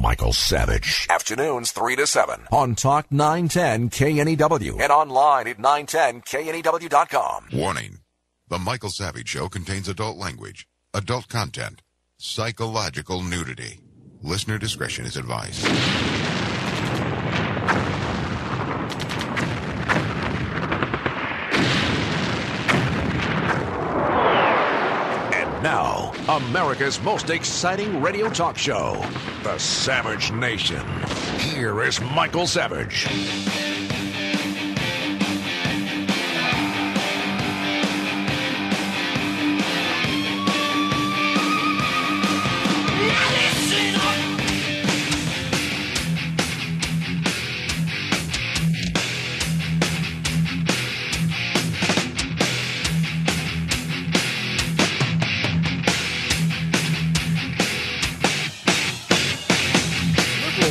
Michael Savage. Afternoons 3 to 7 on Talk 910 KNEW and online at 910KNEW.com. Warning. The Michael Savage Show contains adult language, adult content, psychological nudity. Listener discretion is advised. And now, America's most exciting radio talk show, The Savage Nation. Here is Michael Savage.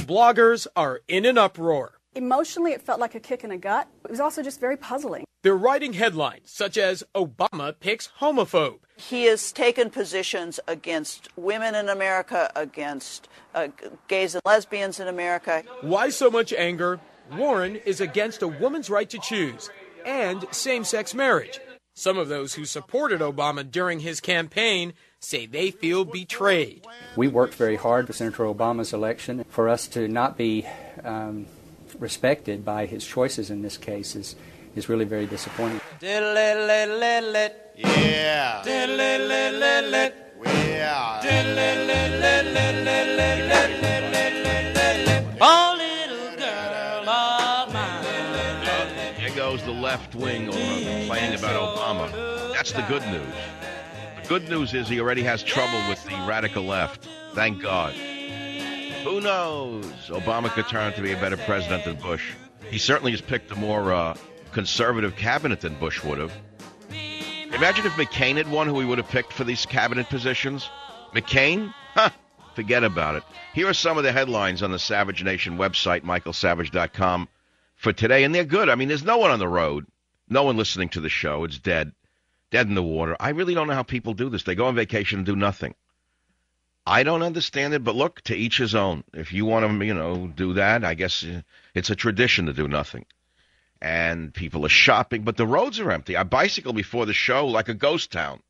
Bloggers are in an uproar. Emotionally, it felt like a kick in the gut. It was also just very puzzling. They're writing headlines such as Obama picks homophobe. He has taken positions against women in America, against gays and lesbians in America. Why so much anger? Warren is against a woman's right to choose and same-sex marriage. Some of those who supported Obama during his campaign say they feel betrayed. We worked very hard for Senator Obama's election. For us to not be respected by his choices in this case is really very disappointing. Yeah. Oh, little girl of mine. There goes the left wing complaining about Obama. That's the good news. The good news is he already has trouble with the radical left. Thank God. Who knows? Obama could turn out to be a better president than Bush. He certainly has picked a more conservative cabinet than Bush would have. Imagine if McCain had won, who he would have picked for these cabinet positions. McCain? Forget about it. Here are some of the headlines on the Savage Nation website, michaelsavage.com, for today, and they're good. I mean, there's no one on the road, no one listening to the show. It's dead in the water. I really don't know how people do this. They go on vacation and do nothing. I don't understand it, but look, to each his own. If you want to, do that, I guess it's a tradition to do nothing. And people are shopping, but the roads are empty. I bicycled before the show like a ghost town.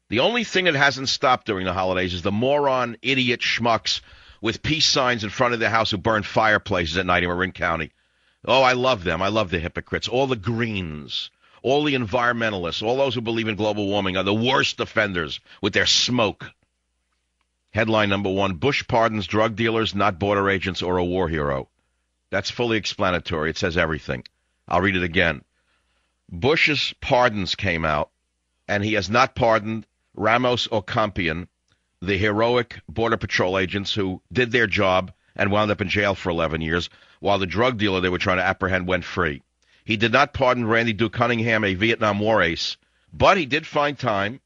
The only thing that hasn't stopped during the holidays is the moron, idiot schmucks with peace signs in front of their house who burn fireplaces at night in Marin County. Oh, I love them. I love the hypocrites. All the Greens, all the environmentalists, all those who believe in global warming are the worst offenders with their smoke. Headline number 1, Bush pardons drug dealers, not border agents or a war hero. That's fully explanatory. It says everything. I'll read it again. Bush's pardons came out, and he has not pardoned Ramos or Campion, the heroic Border Patrol agents who did their job and wound up in jail for 11 years, while the drug dealer they were trying to apprehend went free. He did not pardon Randy Duke Cunningham, a Vietnam War ace, but he did find time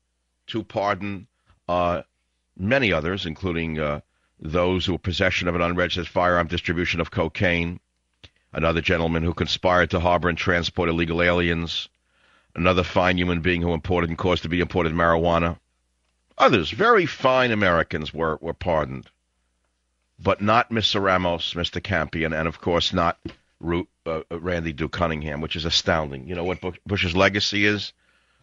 to pardon many others, including those who were possession of an unregistered firearm, distribution of cocaine, another gentleman who conspired to harbor and transport illegal aliens, another fine human being who imported and caused to be imported marijuana. Others, very fine Americans, were pardoned, but not Mr. Ramos, Mr. Campion, and of course not Randy Duke Cunningham, which is astounding. You know what Bush's legacy is?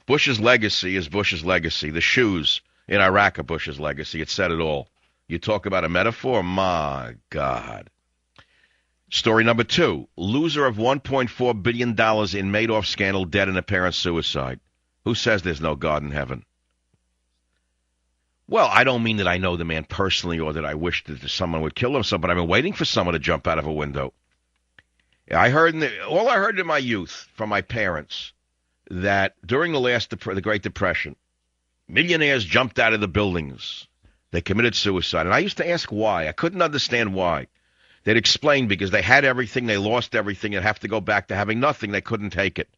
Bush's legacy is Bush's legacy. The shoes in Iraq are Bush's legacy. It said it all. You talk about a metaphor? My God. Story number 2. Loser of $1.4 billion in Madoff scandal dead in apparent suicide. Who says there's no God in heaven? Well, I don't mean that I know the man personally or that I wish that someone would kill himself, but I've been waiting for someone to jump out of a window. All I heard in my youth from my parents that during the Great Depression, millionaires jumped out of the buildings. They committed suicide. And I used to ask why. I couldn't understand why. They'd explain because they had everything, they lost everything, and have to go back to having nothing. They couldn't take it.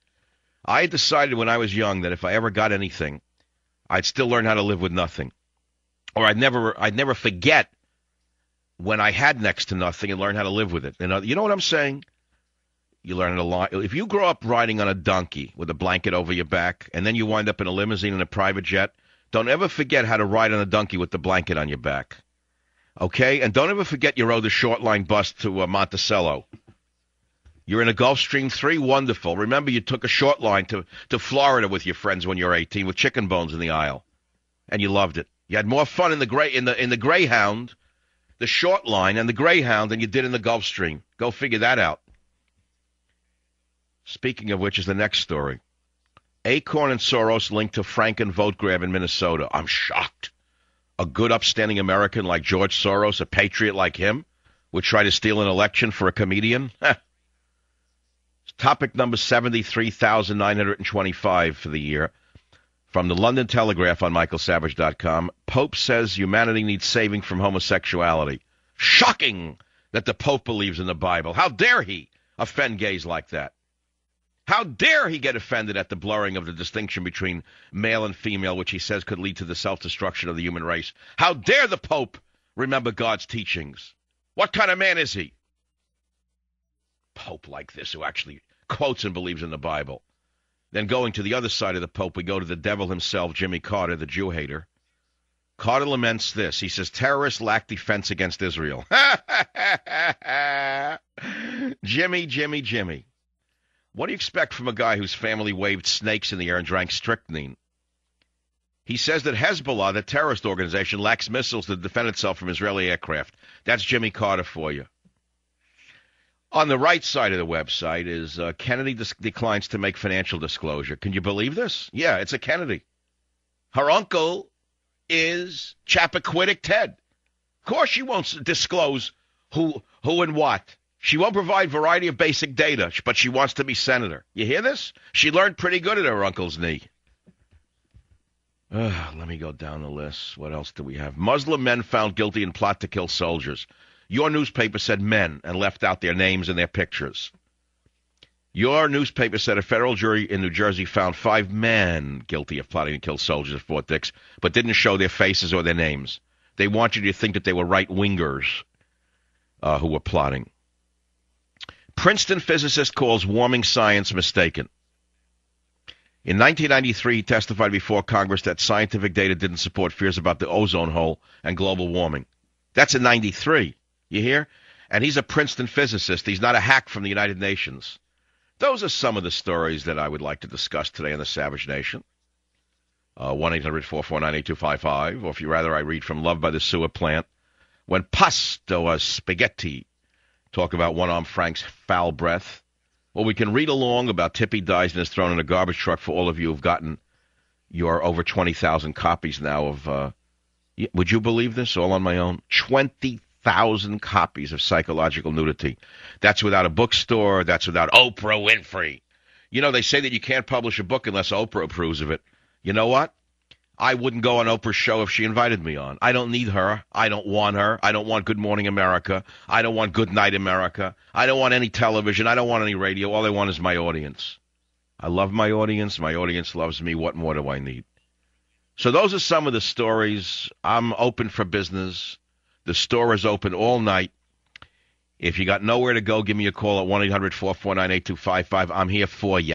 I had decided when I was young that if I ever got anything, I'd still learn how to live with nothing. Or I'd never forget when I had next to nothing and learn how to live with it. You know what I'm saying? You learn a lot. If you grow up riding on a donkey with a blanket over your back, and then you wind up in a limousine in a private jet, don't ever forget how to ride on a donkey with the blanket on your back. Okay? And don't ever forget you rode the short line bus to Monticello. You're in a Gulfstream 3, wonderful. Remember, you took a short line to Florida with your friends when you were 18 with chicken bones in the aisle, and you loved it. You had more fun in the Greyhound, the short line, and the Greyhound than you did in the Gulfstream. Go figure that out. Speaking of which is the next story. Acorn and Soros linked to Franken vote grab in Minnesota. I'm shocked. A good, upstanding American like George Soros, a patriot like him, would try to steal an election for a comedian? Topic number 73,925 for the year. From the London Telegraph on michaelsavage.com. Pope says humanity needs saving from homosexuality. Shocking that the Pope believes in the Bible. How dare he offend gays like that? How dare he get offended at the blurring of the distinction between male and female, which he says could lead to the self-destruction of the human race? How dare the Pope remember God's teachings? What kind of man is he? Pope like this who actually quotes and believes in the Bible. Then going to the other side of the Pope, we go to the devil himself, Jimmy Carter, the Jew hater. Carter laments this. He says, terrorists lack defense against Israel. Jimmy. What do you expect from a guy whose family waved snakes in the air and drank strychnine? He says that Hezbollah, the terrorist organization, lacks missiles to defend itself from Israeli aircraft. That's Jimmy Carter for you. On the right side of the website is Kennedy declines to make financial disclosure. Can you believe this? Yeah, it's a Kennedy. Her uncle is Chappaquiddick Ted. Of course she won't disclose who and what. She won't provide variety of basic data, but she wants to be senator. You hear this? She learned pretty good at her uncle's knee. Let me go down the list. What else do we have? Muslim men found guilty in plot to kill soldiers. Your newspaper said men and left out their names and their pictures. Your newspaper said a federal jury in New Jersey found 5 men guilty of plotting to kill soldiers at Fort Dix, but didn't show their faces or their names. They want you to think that they were right-wingers who were plotting. Princeton physicist calls warming science mistaken. In 1993, he testified before Congress that scientific data didn't support fears about the ozone hole and global warming. That's in 93. You hear? And he's a Princeton physicist. He's not a hack from the United Nations. Those are some of the stories that I would like to discuss today on the Savage Nation. 1-800-449-8255. Or if you rather, I read from Love by the Sewer Plant. When pasta was spaghetti. Talk about One-Arm Frank's foul breath. Or we can read along about Tippy dies and is thrown in a garbage truck for all of you who've gotten your over 20,000 copies now of... would you believe this? All on my own. 20,000 copies of Psychological Nudity. That's without a bookstore. That's without Oprah Winfrey. You know, they say that you can't publish a book unless Oprah approves of it. You know what? I wouldn't go on Oprah's show if she invited me on. I don't need her. I don't want her. I don't want Good Morning America. I don't want Good Night America. I don't want any television. I don't want any radio. All I want is my audience. I love my audience. My audience loves me. What more do I need? So those are some of the stories. I'm open for business. The store is open all night. If you got nowhere to go, give me a call at 1-800-449-8255. I'm here for you.